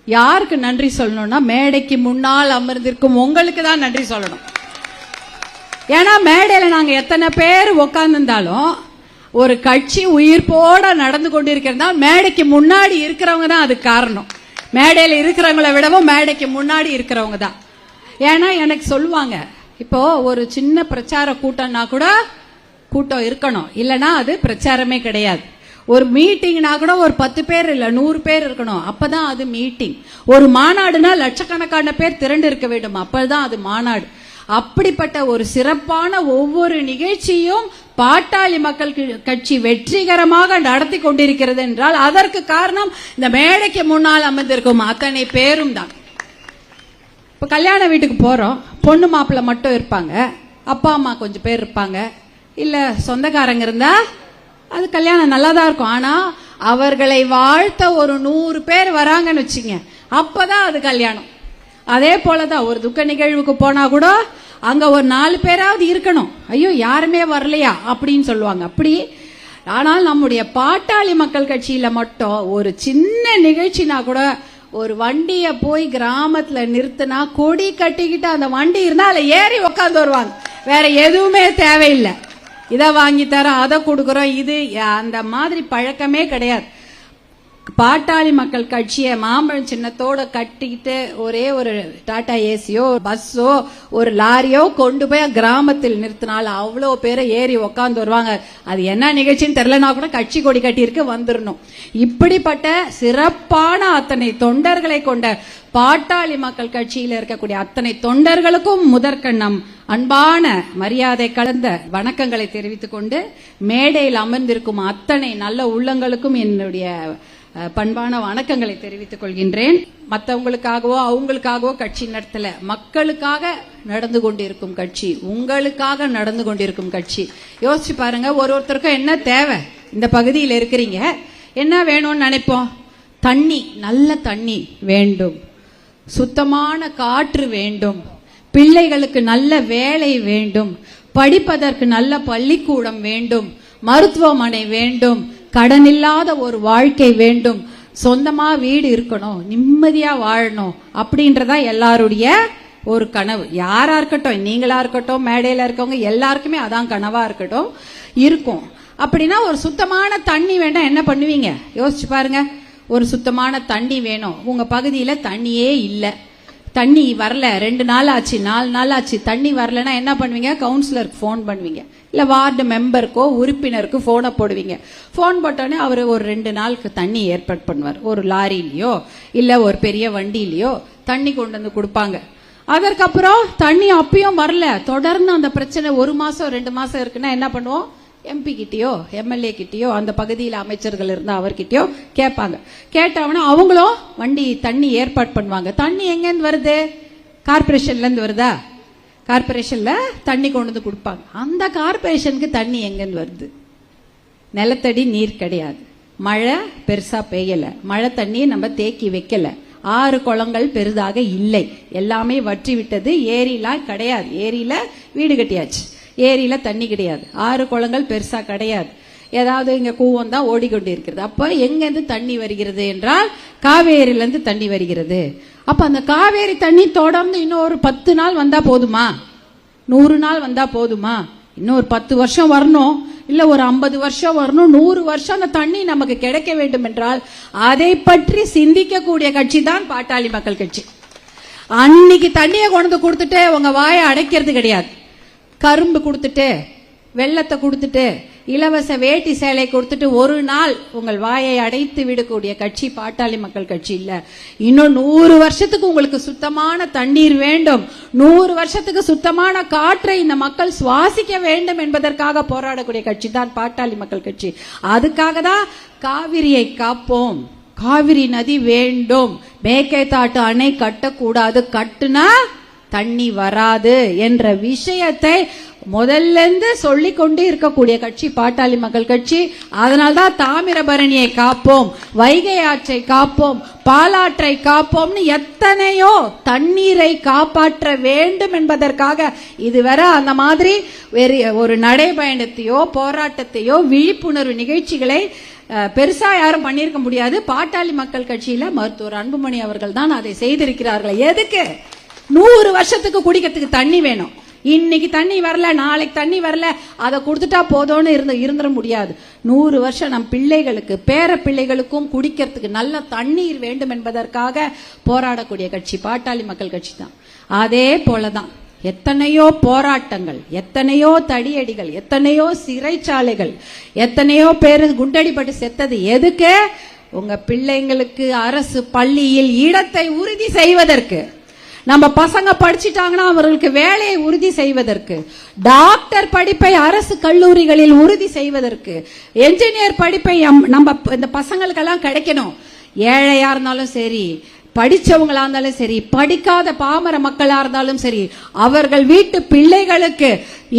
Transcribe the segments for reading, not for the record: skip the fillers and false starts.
யாருக்கு நன்றி சொல்லணும்னா மேடைக்கு முன்னால் அமர்ந்திருக்கும் உங்களுக்கு தான் நன்றி சொல்லணும். ஏன்னா மேடையில நாங்க எத்தனை பேர் உட்கார்ந்திருந்தாலும் ஒரு கட்சி உயிர்ப்போட நடந்து கொண்டிருக்கிறதா மேடைக்கு முன்னாடி இருக்கிறவங்க தான் அதுக்கு காரணம். மேடையில இருக்கிறவங்கள விடவும் மேடைக்கு முன்னாடி இருக்கிறவங்க தான். ஏன்னா எனக்கு சொல்லுவாங்க, இப்போ ஒரு சின்ன பிரச்சார கூட்டம்னா கூட கூட்டம் இருக்கணும், இல்லைன்னா அது பிரச்சாரமே கிடையாது. ஒரு மீட்டிங்னா கூட ஒரு 10 பேர் இல்ல 100 பேர் இருக்கணும், அப்பதான் அது மீட்டிங். ஒரு மாநாடுனா லட்சக்கணக்கான பேர் திரண்டு இருக்க வேண்டும், அப்பதான் அது மாநாடு. அப்படிப்பட்ட ஒரு சிறப்பான ஒவ்வொரு நிகழ்ச்சியும் பாட்டாளி மக்கள் கட்சி வெற்றிகரமாக நடத்தி கொண்டிருக்கிறது என்றால் அதற்கு காரணம் இந்த மேடைக்கு முன்னால் அமர்ந்திருக்கும் அத்தனை பேரும் தான். இப்ப கல்யாண வீட்டுக்கு போறோம், பொண்ணு மாப்பிள்ளை மட்டும் இருப்பாங்க, அப்பா அம்மா கொஞ்சம் பேர் இருப்பாங்க, இல்ல சொந்தக்காரங்க இருந்தா அது கல்யாணம் நல்லாதான் இருக்கும். ஆனா அவர்களை வாழ்த்த ஒரு 100 பேர் வராங்கன்னு வச்சுங்க, அப்பதான் அது கல்யாணம். அதே போலதான் ஒரு துக்க நிகழ்வுக்கு போனா கூட அங்க ஒரு 4 பேராவது இருக்கணும். ஐயோ யாருமே வரலையா அப்படின்னு சொல்லுவாங்க. அப்படி ஆனால் நம்முடைய பாட்டாளி மக்கள் கட்சியில மட்டும் ஒரு சின்ன நிகழ்ச்சினா கூட ஒரு வண்டிய போய் கிராமத்துல நிறுத்தினா கொடி கட்டிக்கிட்டு அந்த வண்டி இருந்தா அதுல ஏறி உட்காந்து வருவாங்க. வேற எதுவுமே தேவையில்லை. இதை வாங்கி தரோம், அதை கொடுக்கறோம், இது அந்த மாதிரி பழக்கமே கிடையாது. பாட்டாளி மக்கள் கட்சியை மாம்பழம் சின்னத்தோட கட்டிக்கிட்டு ஒரே ஒரு டாடா ஏசியோ பஸ்ஸோ ஒரு லாரியோ கொண்டு போய் கிராமத்தில் நிறுத்தினாலும் அவ்வளோ பேரை ஏறி உக்காந்து வருவாங்க. அது என்ன நிகழ்ச்சின்னு தெரியலனா கூட கட்சி கொடி கட்டியிருக்கு வந்துடணும். இப்படிப்பட்ட சிறப்பான அத்தனை தொண்டர்களை கொண்ட பாட்டாளி மக்கள் கட்சியில் இருக்கக்கூடிய அத்தனை தொண்டர்களுக்கும் முதற்கண்ணம் அன்பான மரியாதை கலந்த வணக்கங்களை தெரிவித்துக் கொண்டு மேடையில் அமர்ந்திருக்கும் அத்தனை நல்ல உள்ளங்களுக்கும் என்னுடைய பண்பான வணக்கங்களை தெரிவித்துக் கொள்கின்றேன். மற்றவங்களுக்காகவோ அவங்களுக்காகவோ கட்சி நடத்தல, மக்களுக்காக நடந்து கொண்டிருக்கும் கட்சி, உங்களுக்காக நடந்து கொண்டிருக்கும் கட்சி. யோசிச்சு பாருங்க, ஒருத்தருக்கும் என்ன தேவை? இந்த பகுதியில் இருக்கிறீங்க, என்ன வேணும்னு நினைப்போம்? தண்ணி, நல்ல தண்ணி வேண்டும், சுத்தமான காற்று வேண்டும், பிள்ளைகளுக்கு நல்ல வேலை வேண்டும், படிப்பதற்கு நல்ல பள்ளிக்கூடம் வேண்டும், மருத்துவமனை வேண்டும், கடன் இல்லாத ஒரு வாழ்க்கை வேண்டும், சொந்தமா வீடு இருக்கணும், நிம்மதியா வாழணும் அப்படின்றதா எல்லாருடைய ஒரு கனவு. யாரா இருக்கட்டும், நீங்களா இருக்கட்டும், மேடையில இருக்கவங்க எல்லாருக்குமே அதான் கனவா இருக்கட்டும் இருக்கும். அப்படின்னா ஒரு சுத்தமான தண்ணி வேண்டாம், என்ன பண்ணுவீங்க? யோசிச்சு பாருங்க. ஒரு சுத்தமான தண்ணி வேணும், உங்க பகுதியில தண்ணியே இல்லை, தண்ணி வரல, 2 நாள் ஆச்சு 4 நாள் ஆச்சு, தண்ணி வரலன்னா என்ன பண்ணுவீங்க? கவுன்சிலருக்கு போன் பண்ணுவீங்க, இல்ல வார்டு மெம்பருக்கோ உறுப்பினருக்கு போனை போடுவீங்க. போன் போட்டோன்னே அவர் ஒரு 2 நாளுக்கு தண்ணி ஏற்பாடு பண்ணுவார். ஒரு லாரியிலயோ இல்ல ஒரு பெரிய வண்டியிலயோ தண்ணி கொண்டு வந்து கொடுப்பாங்க. அதற்கப்புறம் தண்ணி அப்பயும் வரல, தொடர்ந்து அந்த பிரச்சனை 1 மாசம் 2 மாசம் இருக்குன்னா என்ன பண்ணுவோம்? எம்பி கிட்டயோ எம்எல்ஏ கிட்டயோ அந்த பகுதியில் அமைச்சர்கள் இருந்தா அவர்கிட்டயோ கேட்பாங்க. கேட்டவனா அவங்களும் வண்டி தண்ணி ஏற்பாடு பண்ணுவாங்க. தண்ணி எங்கேருந்து வருது? கார்பரேஷன்ல இருந்து வருதா? கார்பரேஷன்ல தண்ணி கொண்டு வந்து கொடுப்பாங்க. அந்த கார்பரேஷனுக்கு தண்ணி எங்கேருந்து வருது? நிலத்தடி நீர் கிடையாது, மழை பெருசா பெய்யல, மழை தண்ணியை நம்ம தேக்கி வைக்கல, 6 குளங்கள் பெரிதாக இல்லை, எல்லாமே வற்றி விட்டது, ஏரிலாம் கிடையாது, ஏரியில வீடு கட்டியாச்சு, ஏரியில தண்ணி கிடையாது, 6 குளங்கள் பெருசா கிடையாது, ஏதாவது இங்க கூவம் தான் ஓடிக்கொண்டு இருக்கிறது. அப்ப எங்கிருந்து தண்ணி வருகிறது என்றால் காவேரியிலிருந்து தண்ணி வருகிறது. அப்ப அந்த காவேரி தண்ணி தொடர்ந்து இன்னும் ஒரு 10 நாள் வந்தா போதுமா? 100 நாள் வந்தா போதுமா? இன்னும் ஒரு 10 வருஷம் வரணும், இல்ல ஒரு 50 வருஷம் வரணும், 100 வருஷம் அந்த தண்ணி நமக்கு கிடைக்க வேண்டும் என்றால் அதை பற்றி சிந்திக்கக்கூடிய கட்சி தான் பாட்டாளி மக்கள் கட்சி. அன்னைக்கு தண்ணியை கொண்டு கொடுத்துட்டு உங்க வாயை அடைக்கிறது கிடையாது. கரும்பு கொடுத்துட்டு, வெள்ளத்தை கொடுத்துட்டு, இலவச வேட்டி சேலை கொடுத்துட்டு ஒரு நாள் உங்கள் வாயை அடைத்து விடக்கூடிய கட்சி பாட்டாளி மக்கள் கட்சி இல்ல. இன்னும் 100 வருஷத்துக்கு உங்களுக்கு சுத்தமான தண்ணீர் வேண்டும், 100 வருஷத்துக்கு சுத்தமான காற்றை இந்த மக்கள் சுவாசிக்க வேண்டும் என்பதற்காக போராடக்கூடிய கட்சி தான் பாட்டாளி மக்கள் கட்சி. அதுக்காக தான் காவிரியை காப்போம், காவிரி நதி வேண்டும், மேகேதாட்டு அணை கட்டக்கூடாது, கட்டுனா தண்ணி வராது என்ற விஷயத்தை முதல்ல இருந்து சொல்லிக் கொண்டு இருக்கக்கூடிய கட்சி பாட்டாளி மக்கள் கட்சி. அதனால்தான் தாமிரபரணியை காப்போம், வைகை ஆற்றை காப்போம், பாலாற்றை காப்போம்னு எத்தனையோ தண்ணீரை காப்பாற்ற வேண்டும் என்பதற்காக இதுவரை அந்த மாதிரி ஒரு நடைபயணத்தையோ போராட்டத்தையோ விழிப்புணர்வு நிகழ்ச்சிகளை பெருசா யாரும் பண்ணிருக்க முடியாது. பாட்டாளி மக்கள் கட்சியில மருத்துவர் அன்புமணி அவர்கள் தான் அதை செய்திருக்கிறார்கள். எதுக்கு? 100 வருஷத்துக்கு குடிக்கிறதுக்கு தண்ணி வேணும். இன்னைக்கு தண்ணி வரல, நாளைக்கு தண்ணி வரல, அதை கொடுத்துட்டா போதும்னு இருந்துட முடியாது. 100 வருஷம் நம் பிள்ளைகளுக்கு, பேர பிள்ளைகளுக்கும் குடிக்கிறதுக்கு நல்ல தண்ணீர் வேண்டும் என்பதற்காக போராடக்கூடிய கட்சி பாட்டாளி மக்கள் கட்சி தான். அதே போலதான் எத்தனையோ போராட்டங்கள், எத்தனையோ தடியடிகள், எத்தனையோ சிறைச்சாலைகள், எத்தனையோ பேரு குண்டடிப்பட்டு செத்தது எதுக்கு? உங்க பிள்ளைங்களுக்கு அரசு பள்ளியில் இடத்தை உறுதி செய்வதற்கு. நம்ம பசங்க படிச்சிட்டாங்கன்னா அவர்களுக்கு வேலையை உறுதி செய்வதற்கு, டாக்டர் படிப்பை அரசு கல்லூரிகளில் உறுதி செய்வதற்கு, என்ஜினியர் படிப்பை நம்ம இந்த பசங்களுக்கெல்லாம் கிடைக்கணும். ஏழையா இருந்தாலும் சரி, படிச்சவங்களா இருந்தாலும் சரி, படிக்காத பாமர மக்களா இருந்தாலும் சரி, அவர்கள் வீட்டு பிள்ளைகளுக்கு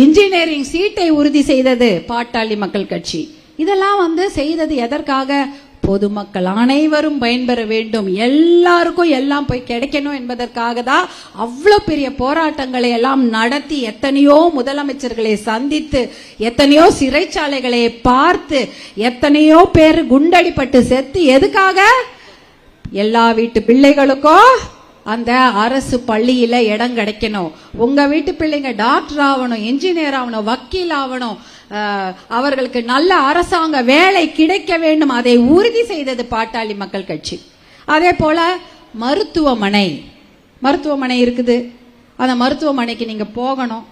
இன்ஜினியரிங் சீட்டை உறுதி செய்தது பாட்டாளி மக்கள் கட்சி. இதெல்லாம் செய்தது எதற்காக? பொதுமக்கள் அனைவரும் பயன்பெற வேண்டும், எல்லாருக்கும் எல்லாம் போய் கிடைக்கணும் என்பதற்காக தான் அவ்வளவு பெரிய போராட்டங்களை எல்லாம் நடத்தி, எத்தனையோ முதலமைச்சர்களை சந்தித்து, எத்தனையோ சிறைச்சாலைகளை பார்த்து, எத்தனையோ பேர் குண்டடிப்பட்டு செத்து, எதுக்காக? எல்லா வீட்டு பிள்ளைகளுக்கும் அந்த அரசு பள்ளியில இடம் கிடைக்கணும். உங்க வீட்டு பிள்ளைங்க டாக்டர் ஆகணும், இன்ஜினியர் ஆகணும், வக்கீல் ஆகணும், அவர்களுக்கு நல்ல அரசாங்க வேலை கிடைக்க வேண்டும். அதை உறுதி செய்தது பாட்டாளி மக்கள் கட்சி. அதே போல மருத்துவமனை இருக்குது. அந்த மருத்துவமனைக்கு நீங்க போகணும்,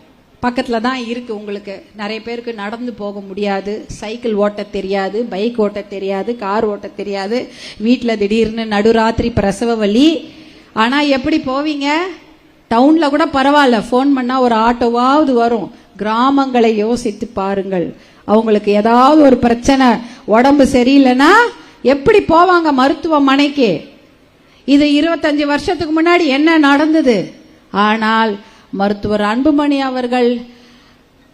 பக்கத்துல தான் இருக்கு. உங்களுக்கு நிறைய பேருக்கு நடந்து போக முடியாது, சைக்கிள் ஓட்ட தெரியாது, பைக் ஓட்ட தெரியாது, கார் ஓட்ட தெரியாது, வீட்டுல திடீர்னு நடுராத்திரி பிரசவ வலி. ஆனா எப்படி போவீங்க? டவுன்ல கூட பரவாயில்ல, போன் பண்ணா ஒரு ஆட்டோவாவது வரும். கிராமங்களை யோசித்து பாருங்கள். அவங்களுக்கு ஏதாவது ஒரு பிரச்சனை, உடம்பு சரியில்லைன்னா எப்படி போவாங்க மருத்துவமனைக்கு? இது 25 வருஷத்துக்கு முன்னாடி என்ன நடந்தது? ஆனால் மருத்துவர் அன்புமணி அவர்கள்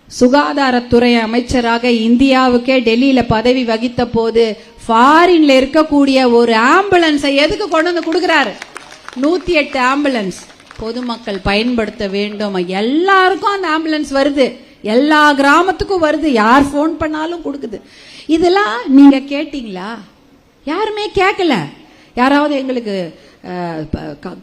சுகாதாரத்துறை அமைச்சராக இந்தியாவுக்கே டெல்லியில பதவி வகித்த போது ஃபாரின்ல இருக்கக்கூடிய ஒரு ஆம்புலன்ஸை எதுக்கு கொண்டு வந்து கொடுக்கிறாரு? 108 ஆம்புலன்ஸ் பொதுமக்கள் பயன்படுத்த வேண்டும். எல்லாருக்கும் அந்த ஆம்புலன்ஸ் வருது, எல்லா கிராமத்துக்கும் வருது, யார் போன் பண்ணாலும் கொடுக்குது. இதெல்லாம் நீங்க கேட்டீங்களா? யாருமே கேட்கல. யாராவது எங்களுக்கு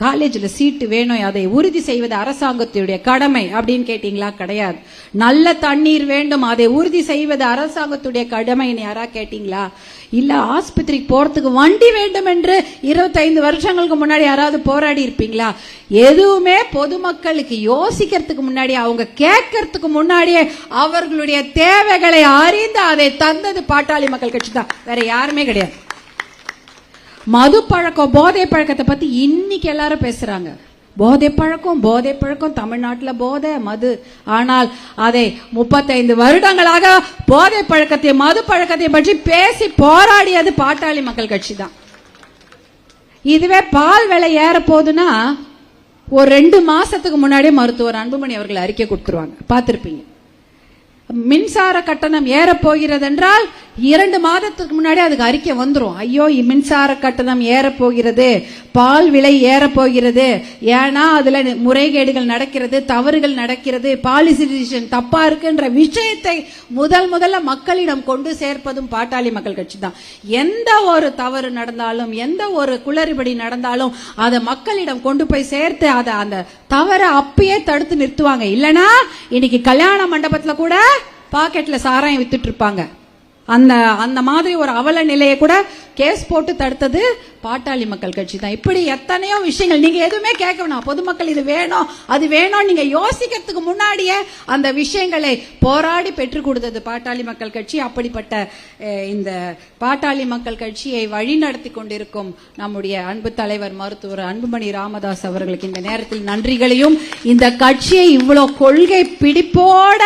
காலேஜில் சீட்டு வேணும், அதை உறுதி செய்வது அரசாங்கத்துடைய கடமை அப்படின்னு கேட்டீங்களா? கிடையாது. நல்ல தண்ணீர் வேண்டும், அதை உறுதி செய்வது அரசாங்கத்துடைய கடமை யாரா கேட்டீங்களா? இல்ல ஆஸ்பத்திரிக்கு போறதுக்கு வண்டி வேண்டும் என்று 25 வருஷங்களுக்கு முன்னாடி யாராவது போராடி இருப்பீங்களா? எதுவுமே பொதுமக்களுக்கு யோசிக்கிறதுக்கு முன்னாடி, அவங்க கேட்கறதுக்கு முன்னாடியே அவர்களுடைய தேவைகளை அறிந்து அதை தந்தது பாட்டாளி மக்கள் கட்சி தான், வேற யாருமே கிடையாது. மது பழக்கம், போதை பழக்கத்தை பத்தி இன்னைக்கு எல்லாரும் பேசுறாங்க. போதை பழக்கம் தமிழ்நாட்டில் போதை, மது. ஆனால் அதை 35 வருடங்களாக போதை பழக்கத்தையும் மது பழக்கத்தையும் பற்றி பேசி போராடியது பாட்டாளி மக்கள் கட்சி தான். இதுவே பால் விலை ஏற போகுதுன்னா ஒரு 2 மாசத்துக்கு முன்னாடியே மருத்துவர் அன்புமணி அவர்கள் அறிக்கை கொடுத்துருவாங்க, பார்த்திருப்பீங்க. மின்சார கட்டணம் ஏற போகிறது என்றால் 2 மாதத்துக்கு முன்னாடி அதுக்கு அறிக்கை வந்துரும். ஐயோ, மின்சார கட்டணம் ஏற போகிறது, பால் விலை ஏற போகிறது, ஏன்னா அதுல முறைகேடுகள் நடக்கிறது, தவறுகள் நடக்கிறது, பாலிசி டிசிஷன் தப்பா இருக்குன்ற விஷயத்தை முதல்ல மக்களிடம் கொண்டு சேர்ப்பதும் பாட்டாளி மக்கள் கட்சி தான். எந்த ஒரு தவறு நடந்தாலும், எந்த ஒரு குளறுபடி நடந்தாலும் அதை மக்களிடம் கொண்டு போய் சேர்த்து அதை அந்த தவறை அப்பயே தடுத்து நிறுத்துவாங்க. இல்லனா இன்னைக்கு கல்யாண மண்டபத்துல கூட பாக்கெட்ல சாராயம் வித்துட்டு இருப்பாங்க. அந்த மாதிரி ஒரு அவல நிலையை கூட கேஸ் போட்டு தடுத்தது பாட்டாளி மக்கள் கட்சி தான். இப்படி எத்தனையோ விஷயங்கள் நீங்க எதுவுமே கேட்க வேணாம். பொதுமக்கள் இது வேணும் அது வேணும் நீங்க யோசிக்கிறதுக்கு முன்னாடியே அந்த விஷயங்களை போராடி பெற்றுக் கொடுத்தது பாட்டாளி மக்கள் கட்சி. அப்படிப்பட்ட இந்த பாட்டாளி மக்கள் கட்சியை வழிநடத்தி கொண்டிருக்கும் நம்முடைய அன்பு தலைவர் மருத்துவர் அன்புமணி ராமதாஸ் அவர்களுக்கு இந்த நேரத்தில் நன்றிகளையும், இந்த கட்சியை இவ்வளவு கொள்கை பிடிப்போட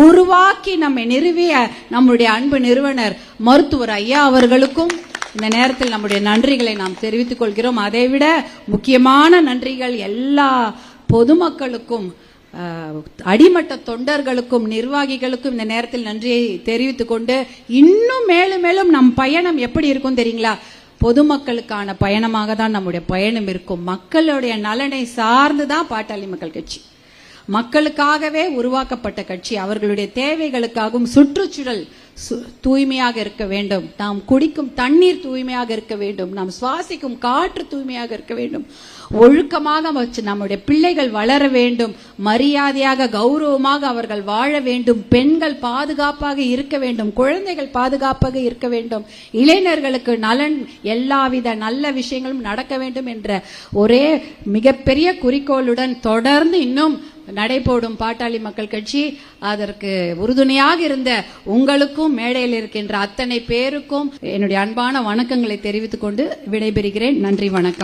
உருவாக்கி நம்மை நிறுவிய நம்முடைய அன்பு நிறுவனர் மருத்துவர் ஐயா அவர்களுக்கும் இந்த நேரத்தில் நம்முடைய நன்றிகளை நாம் தெரிவித்துக் கொள்கிறோம். அதைவிட முக்கியமான நன்றிகள் எல்லா பொதுமக்களுக்கும், அடிமட்ட தொண்டர்களுக்கும், நிர்வாகிகளுக்கும் இந்த நேரத்தில் நன்றியை தெரிவித்துக் கொண்டு, இன்னும் மேலும் மேலும் நம் பயணம் எப்படி இருக்கும் தெரியுங்களா? பொதுமக்களுக்கான பயணமாக தான் நம்முடைய பயணம் இருக்கும். மக்களுடைய நலனை சார்ந்துதான் பாட்டாளி மக்கள் கட்சி. மக்களுக்காகவே உருவாக்கப்பட்ட கட்சி. அவர்களுடைய தேவைகளுக்காகவும் சுற்றுச்சூழல் தூய்மையாக இருக்க வேண்டும், நாம் குடிக்கும் தண்ணீர் தூய்மையாக இருக்க வேண்டும், நாம் சுவாசிக்கும் காற்று தூய்மையாக இருக்க வேண்டும், ஒழுக்கமாக வச்சு நம்முடைய பிள்ளைகள் வளர வேண்டும், மரியாதையாக கௌரவமாக அவர்கள் வாழ வேண்டும், பெண்கள் பாதுகாப்பாக இருக்க வேண்டும், குழந்தைகள் பாதுகாப்பாக இருக்க வேண்டும், இளைஞர்களுக்கு நலன், எல்லாவித நல்ல விஷயங்களும் நடக்க வேண்டும் என்ற ஒரே மிகப்பெரிய குறிக்கோளுடன் தொடர்ந்து இன்னும் நடைபோடும் பாட்டாளி மக்கள் கட்சி. அதற்கு உறுதுணையாக இருந்த உங்களுக்கும் மேடையில் இருக்கின்ற அத்தனை பேருக்கும் என்னுடைய அன்பான வணக்கங்களை தெரிவித்துக் கொண்டு விடைபெறுகிறேன். நன்றி, வணக்கம்.